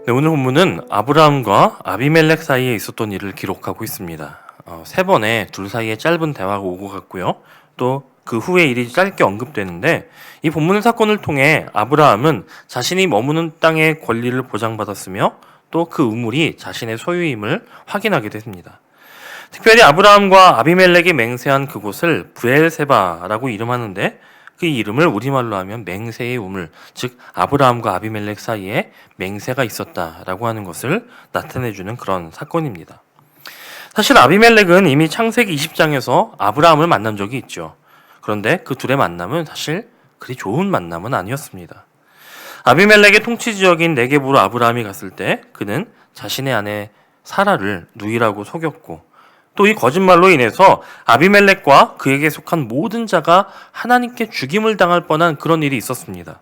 네, 오늘 본문은 아브라함과 아비멜렉 사이에 있었던 일을 기록하고 있습니다. 세 번의 둘 사이에 짧은 대화가 오고 갔고요. 또 그 후에 일이 짧게 언급되는데 이 본문의 사건을 통해 아브라함은 자신이 머무는 땅의 권리를 보장받았으며 또 그 우물이 자신의 소유임을 확인하게 됐습니다. 특별히 아브라함과 아비멜렉이 맹세한 그곳을 브엘세바라고 이름하는데 그 이름을 우리말로 하면 맹세의 우물, 즉 아브라함과 아비멜렉 사이에 맹세가 있었다라고 하는 것을 나타내주는 그런 사건입니다. 사실 아비멜렉은 이미 창세기 20장에서 아브라함을 만난 적이 있죠. 그런데 그 둘의 만남은 사실 그리 좋은 만남은 아니었습니다. 아비멜렉의 통치 지역인 네겝으로 아브라함이 갔을 때 그는 자신의 아내 사라를 누이라고 속였고 또 이 거짓말로 인해서 아비멜렉과 그에게 속한 모든 자가 하나님께 죽임을 당할 뻔한 그런 일이 있었습니다.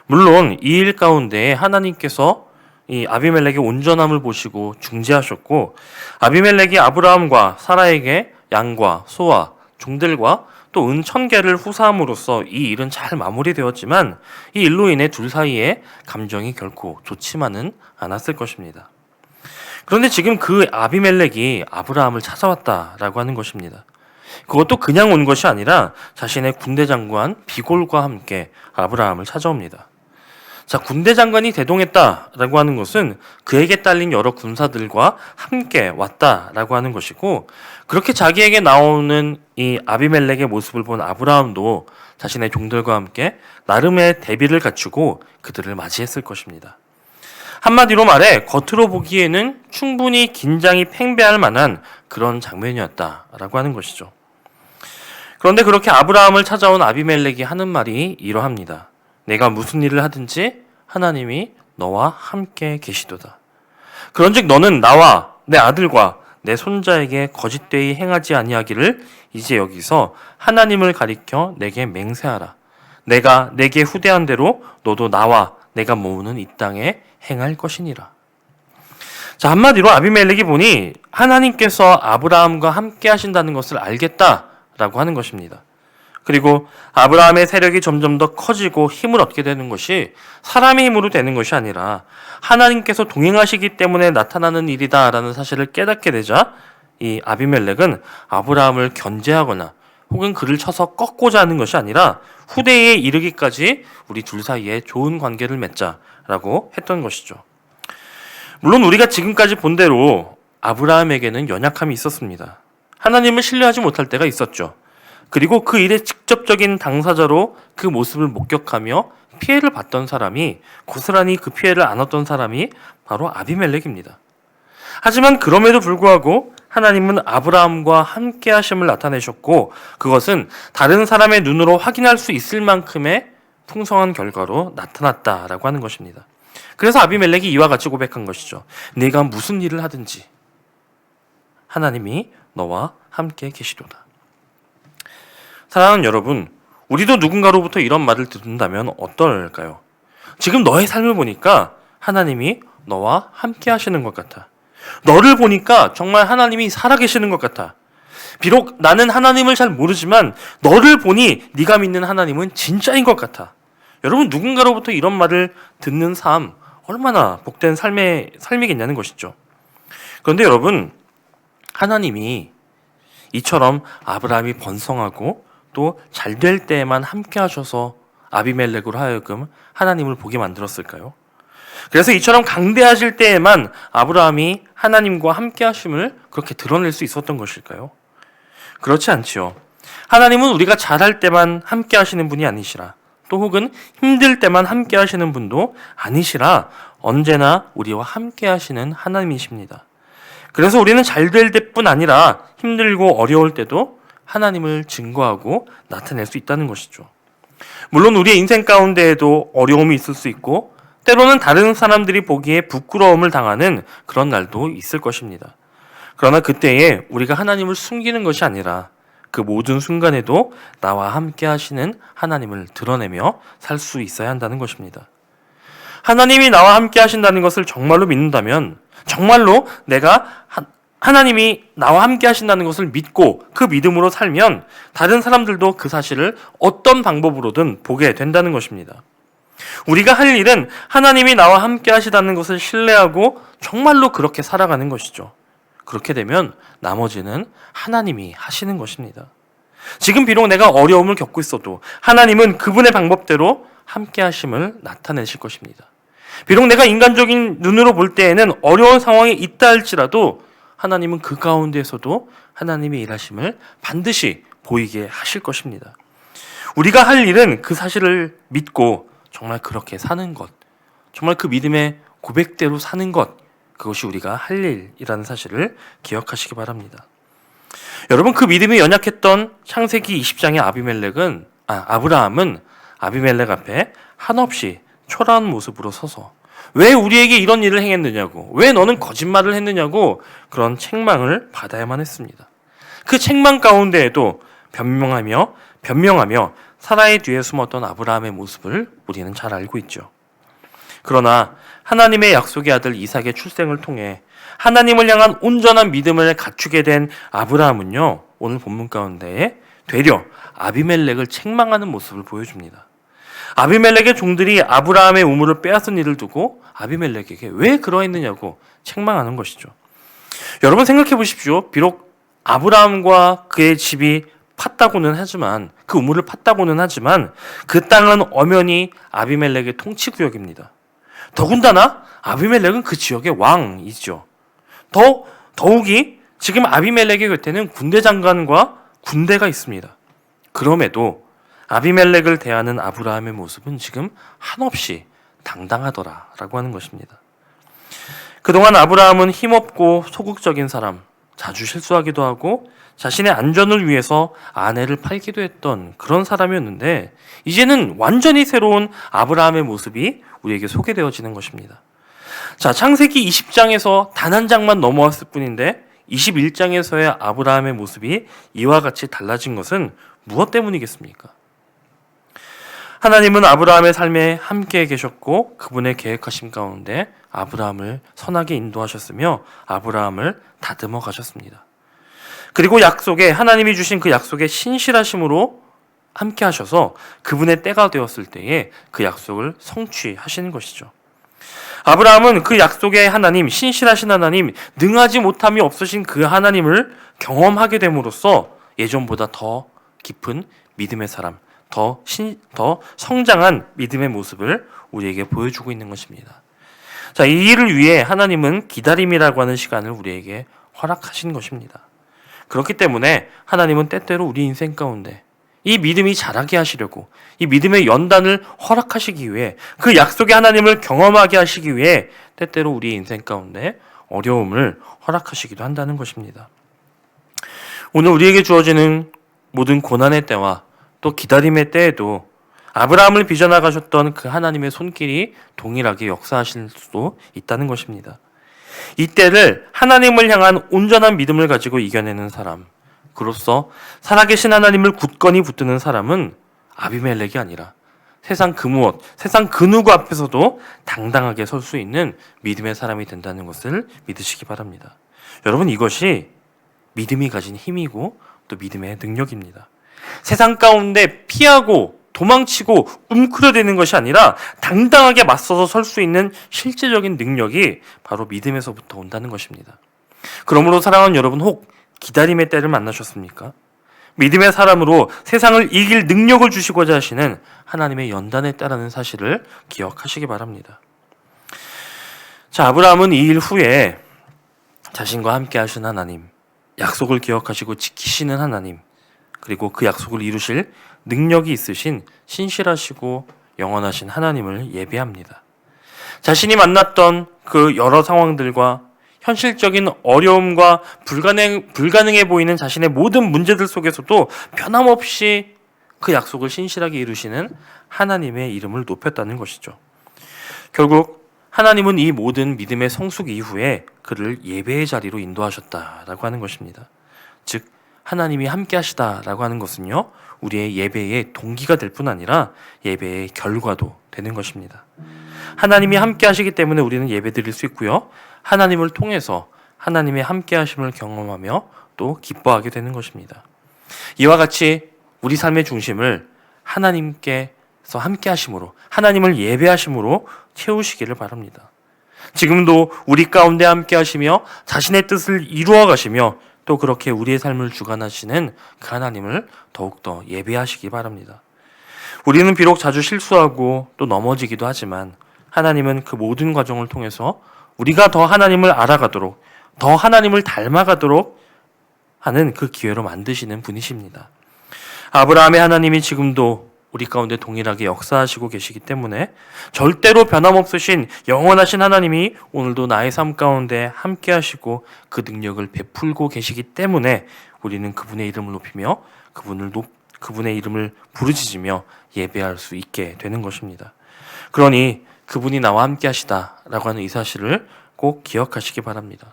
물론 이 일 가운데 하나님께서 이 아비멜렉의 온전함을 보시고 중재하셨고 아비멜렉이 아브라함과 사라에게 양과 소와 종들과 또 은 1000개를 후사함으로써 이 일은 잘 마무리되었지만 이 일로 인해 둘 사이에 감정이 결코 좋지만은 않았을 것입니다. 그런데 지금 그 아비멜렉이 아브라함을 찾아왔다라고 하는 것입니다. 그것도 그냥 온 것이 아니라 자신의 군대 장관 비골과 함께 아브라함을 찾아옵니다. 자, 군대 장관이 대동했다라고 하는 것은 그에게 딸린 여러 군사들과 함께 왔다라고 하는 것이고 그렇게 자기에게 나오는 이 아비멜렉의 모습을 본 아브라함도 자신의 종들과 함께 나름의 대비를 갖추고 그들을 맞이했을 것입니다. 한마디로 말해 겉으로 보기에는 충분히 긴장이 팽배할 만한 그런 장면이었다라고 하는 것이죠. 그런데 그렇게 아브라함을 찾아온 아비멜렉이 하는 말이 이러합니다. 내가 무슨 일을 하든지 하나님이 너와 함께 계시도다. 그런즉 너는 나와 내 아들과 내 손자에게 거짓되이 행하지 아니하기를 이제 여기서 하나님을 가리켜 내게 맹세하라. 내가 내게 후대한 대로 너도 나와 내가 머무는 이 땅에 행할 것이니라. 자, 한마디로 아비멜렉이 보니 하나님께서 아브라함과 함께 하신다는 것을 알겠다라고 하는 것입니다. 그리고 아브라함의 세력이 점점 더 커지고 힘을 얻게 되는 것이 사람의 힘으로 되는 것이 아니라 하나님께서 동행하시기 때문에 나타나는 일이다라는 사실을 깨닫게 되자 이 아비멜렉은 아브라함을 견제하거나 혹은 그를 쳐서 꺾고자 하는 것이 아니라 후대에 이르기까지 우리 둘 사이에 좋은 관계를 맺자라고 했던 것이죠. 물론 우리가 지금까지 본 대로 아브라함에게는 연약함이 있었습니다. 하나님을 신뢰하지 못할 때가 있었죠. 그리고 그 일의 직접적인 당사자로 그 모습을 목격하며 피해를 봤던 사람이 고스란히 그 피해를 안았던 사람이 바로 아비멜렉입니다. 하지만 그럼에도 불구하고 하나님은 아브라함과 함께 하심을 나타내셨고 그것은 다른 사람의 눈으로 확인할 수 있을 만큼의 풍성한 결과로 나타났다라고 하는 것입니다. 그래서 아비멜렉이 이와 같이 고백한 것이죠. 네가 무슨 일을 하든지 하나님이 너와 함께 계시도다. 사랑하는 여러분, 우리도 누군가로부터 이런 말을 듣는다면 어떨까요? 지금 너의 삶을 보니까 하나님이 너와 함께 하시는 것 같아. 너를 보니까 정말 하나님이 살아계시는 것 같아. 비록 나는 하나님을 잘 모르지만 너를 보니 네가 믿는 하나님은 진짜인 것 같아. 여러분, 누군가로부터 이런 말을 듣는 삶 얼마나 복된 삶이겠냐는 것이죠. 그런데 여러분, 하나님이 이처럼 아브라함이 번성하고 또 잘 될 때에만 함께 하셔서 아비멜렉으로 하여금 하나님을 보게 만들었을까요? 그래서 이처럼 강대하실 때에만 아브라함이 하나님과 함께 하심을 그렇게 드러낼 수 있었던 것일까요? 그렇지 않지요. 하나님은 우리가 잘할 때만 함께 하시는 분이 아니시라. 또 혹은 힘들 때만 함께 하시는 분도 아니시라. 언제나 우리와 함께 하시는 하나님이십니다. 그래서 우리는 잘 될 때뿐 아니라 힘들고 어려울 때도 하나님을 증거하고 나타낼 수 있다는 것이죠. 물론 우리의 인생 가운데에도 어려움이 있을 수 있고 때로는 다른 사람들이 보기에 부끄러움을 당하는 그런 날도 있을 것입니다. 그러나 그때에 우리가 하나님을 숨기는 것이 아니라 그 모든 순간에도 나와 함께 하시는 하나님을 드러내며 살 수 있어야 한다는 것입니다. 하나님이 나와 함께 하신다는 것을 정말로 믿는다면 정말로 내가 하나님이 나와 함께 하신다는 것을 믿고 그 믿음으로 살면 다른 사람들도 그 사실을 어떤 방법으로든 보게 된다는 것입니다. 우리가 할 일은 하나님이 나와 함께 하시다는 것을 신뢰하고 정말로 그렇게 살아가는 것이죠. 그렇게 되면 나머지는 하나님이 하시는 것입니다. 지금 비록 내가 어려움을 겪고 있어도 하나님은 그분의 방법대로 함께 하심을 나타내실 것입니다. 비록 내가 인간적인 눈으로 볼 때에는 어려운 상황이 있다 할지라도 하나님은 그 가운데에서도 하나님의 일하심을 반드시 보이게 하실 것입니다. 우리가 할 일은 그 사실을 믿고 정말 그렇게 사는 것, 정말 그 믿음의 고백대로 사는 것, 그것이 우리가 할 일이라는 사실을 기억하시기 바랍니다. 여러분, 그 믿음이 연약했던 창세기 20장의 아브라함은 아비멜렉 앞에 한없이 초라한 모습으로 서서 왜 우리에게 이런 일을 행했느냐고, 왜 너는 거짓말을 했느냐고 그런 책망을 받아야만 했습니다. 그 책망 가운데에도 변명하며 사라의 뒤에 숨었던 아브라함의 모습을 우리는 잘 알고 있죠. 그러나 하나님의 약속의 아들 이삭의 출생을 통해 하나님을 향한 온전한 믿음을 갖추게 된 아브라함은요, 오늘 본문 가운데에 되려 아비멜렉을 책망하는 모습을 보여줍니다. 아비멜렉의 종들이 아브라함의 우물을 빼앗은 일을 두고 아비멜렉에게 왜 그러했느냐고 책망하는 것이죠. 여러분 생각해 보십시오. 비록 아브라함과 그의 집이 팠다고는 하지만, 그 우물을 팠다고는 하지만 그 땅은 엄연히 아비멜렉의 통치구역입니다. 더군다나 아비멜렉은 그 지역의 왕이죠. 더욱이 지금 아비멜렉의 곁에는 군대 장관과 군대가 있습니다. 그럼에도 아비멜렉을 대하는 아브라함의 모습은 지금 한없이 당당하더라라고 하는 것입니다. 그동안 아브라함은 힘없고 소극적인 사람, 자주 실수하기도 하고 자신의 안전을 위해서 아내를 팔기도 했던 그런 사람이었는데, 이제는 완전히 새로운 아브라함의 모습이 우리에게 소개되어지는 것입니다. 자, 창세기 20장에서 단 한 장만 넘어왔을 뿐인데 21장에서의 아브라함의 모습이 이와 같이 달라진 것은 무엇 때문이겠습니까? 하나님은 아브라함의 삶에 함께 계셨고 그분의 계획하심 가운데 아브라함을 선하게 인도하셨으며 아브라함을 다듬어 가셨습니다. 그리고 하나님이 주신 그 약속에 신실하심으로 함께 하셔서 그분의 때가 되었을 때에 그 약속을 성취하시는 것이죠. 아브라함은 그 약속의 하나님, 신실하신 하나님, 능하지 못함이 없으신 그 하나님을 경험하게 됨으로써 예전보다 더 깊은 믿음의 사람, 더 성장한 믿음의 모습을 우리에게 보여주고 있는 것입니다. 자, 이 일을 위해 하나님은 기다림이라고 하는 시간을 우리에게 허락하신 것입니다. 그렇기 때문에 하나님은 때때로 우리 인생 가운데 이 믿음이 자라게 하시려고, 이 믿음의 연단을 허락하시기 위해, 그 약속의 하나님을 경험하게 하시기 위해 때때로 우리 인생 가운데 어려움을 허락하시기도 한다는 것입니다. 오늘 우리에게 주어지는 모든 고난의 때와 또 기다림의 때에도 아브라함을 빚어나가셨던 그 하나님의 손길이 동일하게 역사하실 수도 있다는 것입니다. 이 때를 하나님을 향한 온전한 믿음을 가지고 이겨내는 사람, 그로써 살아계신 하나님을 굳건히 붙드는 사람은 아비멜렉이 아니라 세상 그 무엇, 세상 그 누구 앞에서도 당당하게 설 수 있는 믿음의 사람이 된다는 것을 믿으시기 바랍니다. 여러분, 이것이 믿음이 가진 힘이고 또 믿음의 능력입니다. 세상 가운데 피하고 도망치고 움크려대는 것이 아니라 당당하게 맞서서 설 수 있는 실제적인 능력이 바로 믿음에서부터 온다는 것입니다. 그러므로 사랑하는 여러분, 혹 기다림의 때를 만나셨습니까? 믿음의 사람으로 세상을 이길 능력을 주시고자 하시는 하나님의 연단의 때라는 사실을 기억하시기 바랍니다. 자, 아브라함은 이 일 후에 자신과 함께 하신 하나님, 약속을 기억하시고 지키시는 하나님, 그리고 그 약속을 이루실 능력이 있으신 신실하시고 영원하신 하나님을 예배합니다. 자신이 만났던 그 여러 상황들과 현실적인 어려움과 불가능해 보이는 자신의 모든 문제들 속에서도 변함없이 그 약속을 신실하게 이루시는 하나님의 이름을 높였다는 것이죠. 결국 하나님은 이 모든 믿음의 성숙 이후에 그를 예배의 자리로 인도하셨다라고 하는 것입니다. 즉 하나님이 함께 하시다라고 하는 것은요, 우리의 예배의 동기가 될 뿐 아니라 예배의 결과도 되는 것입니다. 하나님이 함께 하시기 때문에 우리는 예배 드릴 수 있고요, 하나님을 통해서 하나님의 함께 하심을 경험하며 또 기뻐하게 되는 것입니다. 이와 같이 우리 삶의 중심을 하나님께 함께 하심으로, 하나님을 예배하심으로 채우시기를 바랍니다. 지금도 우리 가운데 함께 하시며 자신의 뜻을 이루어 가시며 또 그렇게 우리의 삶을 주관하시는 그 하나님을 더욱더 예배하시기 바랍니다. 우리는 비록 자주 실수하고 또 넘어지기도 하지만 하나님은 그 모든 과정을 통해서 우리가 더 하나님을 알아가도록, 더 하나님을 닮아가도록 하는 그 기회로 만드시는 분이십니다. 아브라함의 하나님이 지금도 우리 가운데 동일하게 역사하시고 계시기 때문에 절대로 변함없으신 영원하신 하나님이 오늘도 나의 삶 가운데 함께 하시고 그 능력을 베풀고 계시기 때문에 우리는 그분의 이름을 높이며 그분의 이름을 부르짖으며 예배할 수 있게 되는 것입니다. 그러니 그분이 나와 함께 하시다라고 하는 이 사실을 꼭 기억하시기 바랍니다.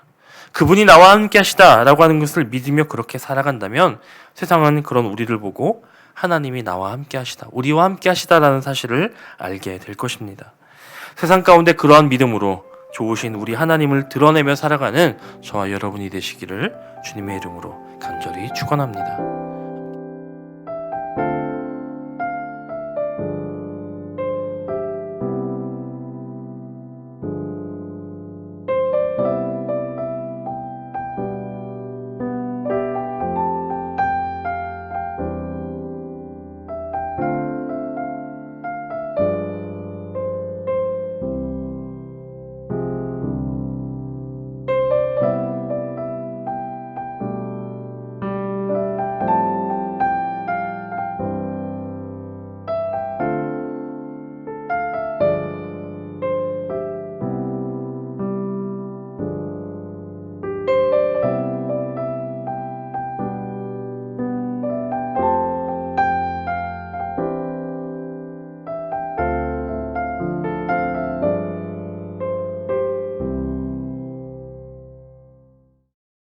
그분이 나와 함께 하시다라고 하는 것을 믿으며 그렇게 살아간다면 세상은 그런 우리를 보고 하나님이 나와 함께 하시다, 우리와 함께 하시다라는 사실을 알게 될 것입니다. 세상 가운데 그러한 믿음으로 좋으신 우리 하나님을 드러내며 살아가는 저와 여러분이 되시기를 주님의 이름으로 간절히 축원합니다.